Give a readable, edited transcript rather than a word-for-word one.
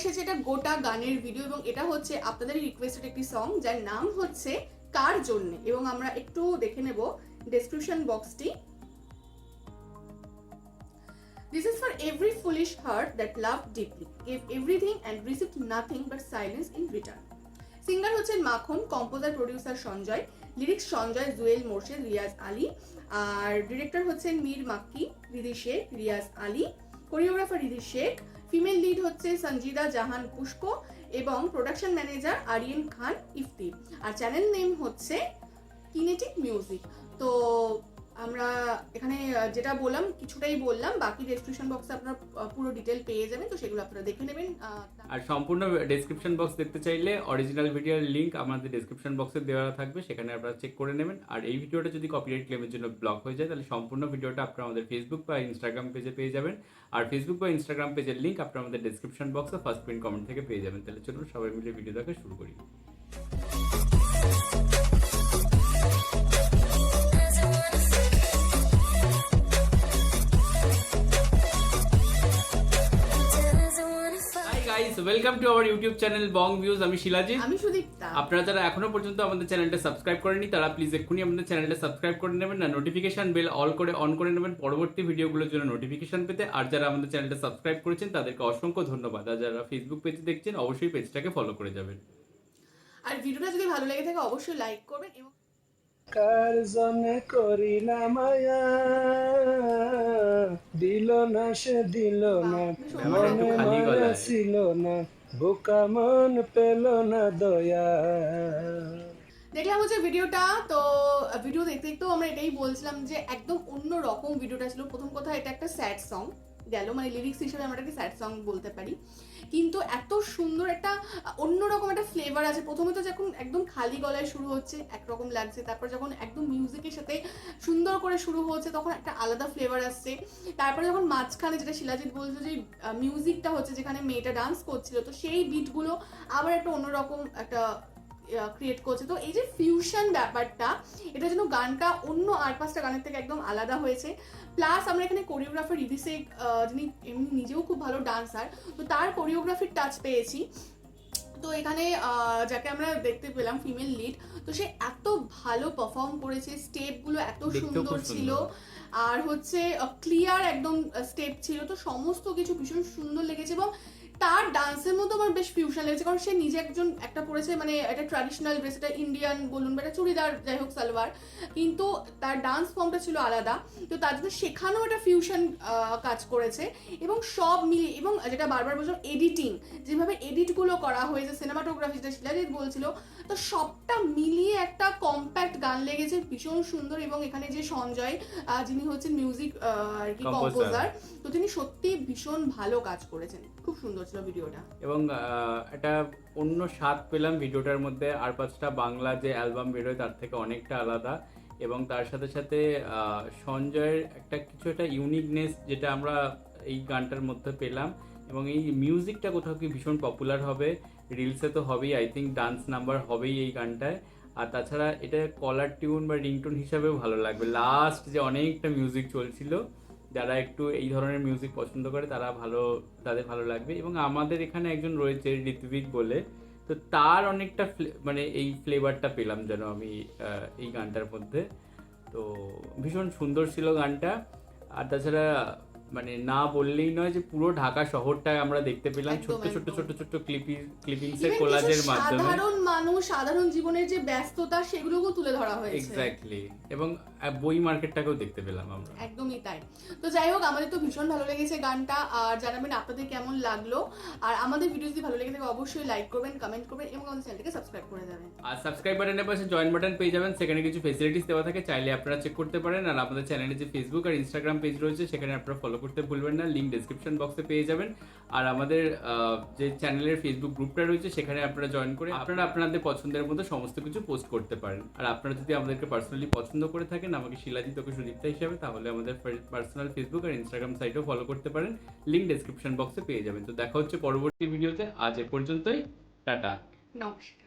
এসেছে এটা গোটা গানের ভিডিও এবং এটা হচ্ছে আপনাদের রিকোয়েস্টেড একটি সং যার নাম হচ্ছে কার জন্য, এবং আমরা একটু দেখে নেব description বক্সটি। This is for every foolish heart that loved deeply, gave everything and received nothing but silence in return. Singer হচ্ছেন Makhan, composer producer Sanjay, lyrics Sanjay, Jewel Morshed, Riaz Ali, আর ডিরেক্টর হচ্ছেন Mir Makki, Ridi Sheikh, Riaz Ali, choreographer Ridi Sheikh, female lead হচ্ছে সঞ্জিদা জাহান পুষ্প এবং প্রোডাকশন ম্যানেজার আরিয়ান খান ইফতি, আর চ্যানেল নেম হচ্ছে Kinetic music. তো আমরা এখানে যেটা বললাম কিছুটাই বললাম, বাকি ডেসক্রিপশন বক্সে আপনারা পুরো ডিটেল পেয়ে যাবেন, তো সেগুলো আপনারা দেখে নেবেন। আর সম্পূর্ণ ডেসক্রিপশন বক্স দেখতে চাইলে অরিজিনাল ভিডিওর লিংক আমাদের ডেসক্রিপশন বক্সে দেওয়া থাকবে, সেখানে আপনারা চেক করে নেবেন। আর এই ভিডিওটা যদি কপিরাইট ক্লেমের জন্য ব্লক হয়ে যায় তাহলে সম্পূর্ণ ভিডিওটা আপনারা আমাদের ফেসবুক বা ইনস্টাগ্রাম পেজে পেয়ে যাবেন, আর ফেসবুক বা ইনস্টাগ্রাম পেজের লিংক আপনারা আমাদের ডেসক্রিপশন বক্সে ফার্স্ট পিন কমেন্ট থেকে পেয়ে যাবেন। তাহলে চলুন সবাই মিলে ভিডিও দেখা শুরু করি। Welcome to our YouTube channel Bong views. আমি শিলাজিৎ, আমি সুদীপ্তা। আপনারা যারা এখনো পর্যন্ত আমাদের চ্যানেলটা সাবস্ক্রাইব করেনি তারা প্লিজ এক্ষুনি আমাদের চ্যানেলটা সাবস্ক্রাইব করে নেবেন, না নোটিফিকেশন বেল অল করে অন করে নেবেন পরবর্তী ভিডিওগুলোর জন্য নোটিফিকেশন পেতে। আর যারা আমাদের চ্যানেলটা সাবস্ক্রাইব করেছেন তাদেরকে অসংখ্য ধন্যবাদ। আর যারা ফেসবুক পেজে দেখছেন অবশ্যই পেজটাকে ফলো করে যাবেন। আর ভিডিওটা যদি ভালো লেগে থাকে অবশ্যই লাইক করবেন। এবং কার জন্যে করি না মায়া, দিল না সে দিল না, মনে মনে ছিল না, বোকা মন পেল না দয়া। দেখলাম হচ্ছে ভিডিওটা, তো ভিডিও দেখতে দেখতেও আমরা এটাই বলছিলাম যে একদম অন্য রকম ভিডিওটা ছিল। প্রথম কথা এটা একটা স্যাড সং গেল, মানে লিরিক্স হিসেবে আমরা একটা স্যাড সং বলতে পারি, কিন্তু এত সুন্দর একটা অন্যরকম একটা ফ্লেভার আছে। প্রথমে তো যখন একদম খালি গলায় শুরু হচ্ছে একরকম লাগছে, তারপর যখন একদম মিউজিকের সাথে সুন্দর করে শুরু হচ্ছে তখন একটা আলাদা ফ্লেভার আসছে। তারপরে যখন মাঝখানে যেটা শিলাজিৎ বলছে যে মিউজিকটা হচ্ছে যেখানে মেয়েটা ডান্স করছিল, তো সেই বিটগুলো আবার একটা অন্যরকম একটা ক্রিয়েট করছে। তো এই যে ফিউশন ব্যাপারটা, এটা যেন গানটা অন্য আর পাঁচটা গানের থেকে একদম আলাদা হয়েছে। প্লাস আমরা এখানে কোরিওগ্রাফার রিদি শেখ, যিনি এমনি নিজেও খুব ভালো ডান্সার, তো তার কোরিওগ্রাফির টাচ পেয়েছি। তো এখানে যাকে আমরা দেখতে পেলাম ফিমেল লিড, তো সে এত ভালো পারফর্ম করেছে, স্টেপগুলো এত সুন্দর ছিল, আর হচ্ছে ক্লিয়ার একদম স্টেপ ছিল, তো সমস্ত কিছু ভীষণ সুন্দর লেগেছে। এবং তার ডান্সের মধ্যে আমার বেশ ফিউশন লেগেছে, কারণ সে নিজে একটা পরেছে, মানে এটা ট্র্যাডিশনাল ড্রেস, এটা ইন্ডিয়ান বলুন বা এটা চুড়িদার, যাই হোক সালোয়ার, কিন্তু তার ডান্স ফর্মটা ছিল আলাদা, তো তার জন্য সেখানেও একটা ফিউশন কাজ করেছে। এবং সব মিলিয়ে, এবং যেটা বারবার বলছিলাম এডিটিং, যেভাবে এডিটগুলো করা হয়েছে, সিনেমাটোগ্রাফি যেটা শিলাজিৎ বলছিল, তো সবটা মিলিয়ে একটা কম্প্যাক্ট গান লেগেছে, ভীষণ সুন্দর। এবং এখানে যে সঞ্জয়, যিনি হচ্ছেন মিউজিক আর কি কম্পোজার, তো তিনি সত্যি ভীষণ ভালো কাজ করেছেন, খুব সুন্দর ছিল ভিডিওটা। এবং একটা অন্য স্বাদ পেলাম ভিডিওটার মধ্যে। আর পাঁচটা বাংলা যে অ্যালবাম বেরোয় তার থেকে অনেকটা আলাদা, এবং তার সাথে সাথে সঞ্জয়ের একটা কিছু একটা ইউনিকনেস যেটা আমরা এই গানটার মধ্যে পেলাম। এবং এই মিউজিকটা কোথাও কি ভীষণ পপুলার হবে, রিলসে তো হবেই, আই থিঙ্ক ডান্স নাম্বার হবেই এই গানটায়। আর তাছাড়া এটা কলার টিউন বা রিংটোন হিসাবেও ভালো লাগবে। লাস্ট যে অনেকটা মিউজিক চলছিল, যারা একটু এই ধরনের মিউজিক পছন্দ করে তাদের ভালো লাগবে। এবং আমাদের এখানে একজন রয়েছে ঋত্বিক বলে, তো তার অনেকটা মানে এই ফ্লেভারটা পেলাম যেন আমি এই গানটার মধ্যে। তো ভীষণ সুন্দর ছিল গানটা। আর তাছাড়া মানে না বললেই নয় যে পুরো ঢাকা শহরটা আমরা দেখতে পেলাম ছোট্ট ছোট্ট ছোট্ট ছোট্ট ক্লিপিংসের কোলাজের মাধ্যমে। সাধারণ মানুষ, সাধারণ জীবনের যে ব্যস্ততা সেগুলোকেও তুলে ধরা হয়েছে। এক্স্যাক্টলি, এবং বই মার্কেটটাকেও দেখতে পেলাম আমরা। একদমই তাই। তো যাই হোক, আমাদের তো ভীষণ ভালো লেগেছে গানটা, আর জানাবেন আপনাদের কেমন লাগলো। আর আমাদের ভিডিও যদি ভালো লেগে থাকে অবশ্যই লাইক করবেন, কমেন্ট করবেন এবং আমাদের চ্যানেলটাকে সাবস্ক্রাইব করে যাবেন। আর সাবস্ক্রাইব বাটনের পাশে জয়েন বাটন পেয়ে যাবেন, সেখানে কিছু ফেসিলিটিস দেওয়া থাকে, চাইলে আপনারা চেক করতে পারেন। আর আমাদের চ্যানেলে যে ফেসবুক আর ইনস্টাগ্রাম পেজ রয়েছে সেখানে আপনারা ফলো করতে ভুলবেন না, লিঙ্ক ডেসক্রিপশন বক্সে পেয়ে যাবেন। আর আমাদের যে চ্যানেলের ফেসবুক গ্রুপটা রয়েছে সেখানে আপনারা জয়েন করে আপনারা আপনাদের পছন্দের মতো সমস্ত কিছু পোস্ট করতে পারেন। আর আপনারা যদি আমাদেরকে পার্সোনালি পছন্দ করে থাকেন, আমাকে শিলাজিৎ ওকে সুদীপ্তা হিসাবে, তাহলে আমাদের পার্সোনাল ফেসবুক আর ইনস্টাগ্রাম সাইটও ফলো করতে পারেন, লিঙ্ক ডেসক্রিপশন বক্সে পেয়ে যাবেন। তো দেখা হচ্ছে পরবর্তী ভিডিওতে, আজ এ পর্যন্তই, টাটা, নমস্কার।